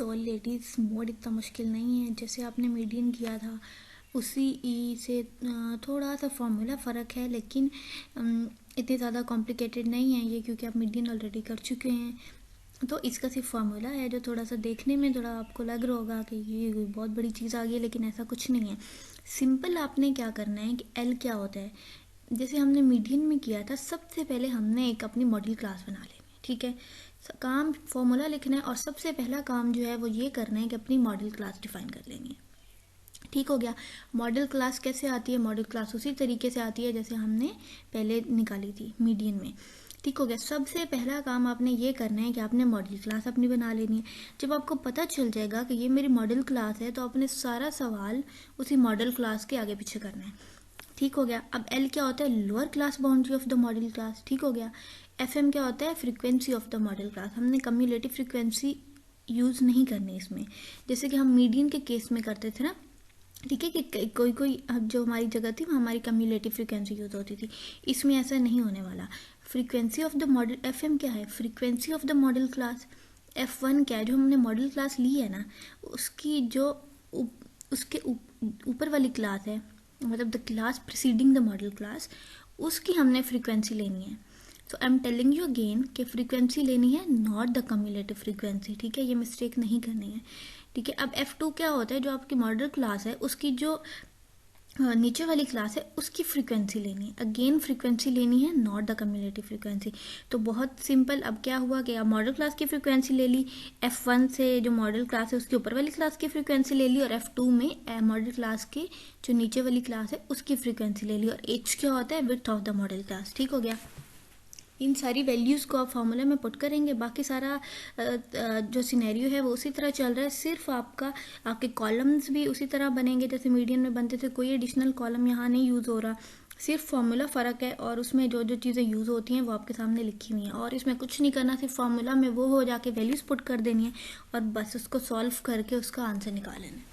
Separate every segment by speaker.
Speaker 1: सो ladies mode इतना मुश्किल नहीं है, जैसे आपने मीडियन किया था उसी ई से थोड़ा सा फॉर्मूला फ़र्क है, लेकिन इतनी ज़्यादा कॉम्प्लिकेटेड नहीं है ये, क्योंकि आप मीडियन ऑलरेडी कर चुके हैं। तो इसका सिर्फ फार्मूला है जो थोड़ा सा देखने में थोड़ा आपको लग रहा होगा कि ये बहुत बड़ी चीज़ आ गई है, लेकिन ऐसा कुछ नहीं है। सिंपल आपने क्या करना है कि एल क्या होता है, जैसे हमने मीडियन में किया था, सबसे पहले हमने एक अपनी मॉडल क्लास बना लेनी है। ठीक है, काम फॉर्मूला लिखना है और सबसे पहला काम जो है वो ये करना है कि अपनी मॉडल क्लास डिफाइन कर लेनी है। ठीक हो गया। मॉडल क्लास कैसे आती है, मॉडल क्लास उसी तरीके से आती है जैसे हमने पहले निकाली थी मीडियन में। ठीक हो गया। सबसे पहला काम आपने ये करना है कि आपने मॉडल क्लास अपनी बना लेनी है। जब आपको पता चल जाएगा कि ये मेरी मॉडल क्लास है, तो आपने सारा सवाल उसी मॉडल क्लास के आगे पीछे करना है। ठीक हो गया। अब एल क्या होता है, lower class boundary of the model class. ठीक हो गया। एफ एम क्या होता है, frequency of the model class. हमने कम्युलेटिव फ्रीक्वेंसी यूज़ नहीं करनी इसमें, जैसे कि हम मीडियन के केस में करते थे ना। ठीक है, कि कोई कोई अब जो हमारी जगह थी वहाँ हमारी कम्युलेटिव फ्रीक्वेंसी यूज़ होती थी, इसमें ऐसा नहीं होने वाला। Frequency of the model, F M क्या है, frequency of the model class. F one क्या है, जो हमने मॉडल क्लास ली है ना, उसकी जो उसके ऊपर वाली क्लास है, मतलब the class preceding the model class, उसकी हमने फ्रीक्वेंसी लेनी है। तो I am telling you again कि फ्रीक्वेंसी लेनी है, नॉट द कम्युलेटिव फ्रीक्वेंसी। ठीक है, ये मिस्टेक नहीं करनी है। ठीक है, अब F2 क्या होता है, जो आपकी मॉडल क्लास है उसकी जो नीचे वाली क्लास है उसकी फ्रीक्वेंसी लेनी है। अगेन फ्रीक्वेंसी लेनी है, नॉट द कम्युलेटिव फ्रीक्वेंसी। तो बहुत सिंपल। अब क्या हुआ कि आप मॉडल क्लास की फ्रीक्वेंसी ले ली, F1 से जो मॉडल क्लास है उसके ऊपर वाली क्लास की फ्रीक्वेंसी ले ली, और F2 में मॉडल क्लास की जो नीचे वाली क्लास है उसकी फ्रीक्वेंसी ले ली, और H क्या होता है, width of the model class. ठीक हो गया। इन सारी वैल्यूज़ को आप फार्मूला में पुट करेंगे, बाकी सारा जो सिनेरियो है वो उसी तरह चल रहा है। सिर्फ आपके कॉलम्स भी उसी तरह बनेंगे जैसे मीडियन में बनते थे, कोई एडिशनल कॉलम यहाँ नहीं यूज़ हो रहा, सिर्फ फार्मूला फ़र्क है, और उसमें जो जो चीज़ें यूज़ होती हैं वो आपके सामने लिखी हुई हैं, और इसमें कुछ नहीं करना, सिर्फ फार्मूला में वो हो जाके वैल्यूज़ पुट कर देनी है और बस उसको सॉल्व करके उसका आंसर निकाल लेना है।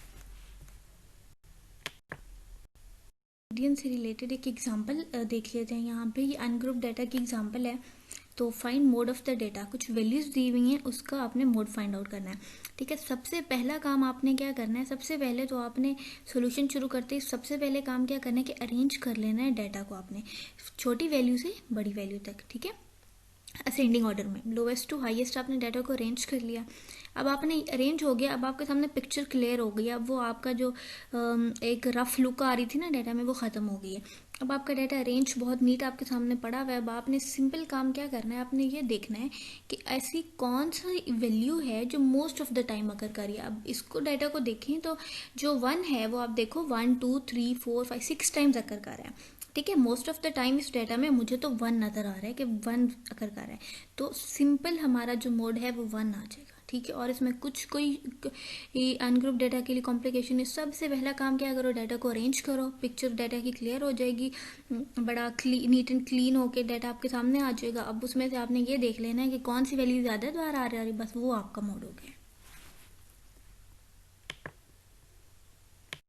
Speaker 1: मीडियन से रिलेटेड एक एग्जांपल देख लेते हैं। यहाँ पे ये अनग्रुप डाटा की एग्जांपल है। तो find mode of the data, कुछ वैल्यूज़ दी हुई हैं, उसका आपने मोड फाइंड आउट करना है। ठीक है, सबसे पहला काम आपने क्या करना है, सबसे पहले तो आपने सोल्यूशन शुरू करते ही सबसे पहले काम क्या करना है कि अरेंज कर लेना है डाटा को आपने, छोटी वैल्यू से बड़ी वैल्यू तक। ठीक है, असेंडिंग ऑर्डर में लोवेस्ट टू हाईएस्ट आपने डाटा को अरेंज कर लिया। अब आपने अरेंज हो गया, अब आपके सामने पिक्चर क्लियर हो गई। अब वो आपका जो एक रफ लुक आ रही थी ना डाटा में, वो ख़त्म हो गई है। अब आपका डाटा अरेंज बहुत नीट आपके सामने पड़ा हुआ है। अब आपने सिंपल काम क्या करना है, आपने ये देखना है कि ऐसी कौन सा वैल्यू है जो मोस्ट ऑफ द टाइम अकर कर रही है। अब इसको डाटा को देखें तो जो 1 है वो आप देखो 1 2 3 4 5 6 टाइम्स अकर कर रहा है। ठीक है, मोस्ट ऑफ द टाइम इस डाटा में मुझे तो 1 नज़र आ रहा है कि 1 अकर कर रहा है, तो सिंपल हमारा जो मोड है वो 1 आ जाएगा। ठीक है, और इसमें कुछ कोई अनग्रुप डाटा के लिए कॉम्प्लिकेशन है। सबसे पहला काम क्या करो, डाटा को अरेंज करो, पिक्चर डाटा की क्लियर हो जाएगी, बड़ा नीट एंड क्लीन होके डाटा आपके सामने आ जाएगा। अब उसमें से आपने ये देख लेना है कि कौन सी वैल्यू ज़्यादा बार आ रही है, बस वो आपका मोड हो गया।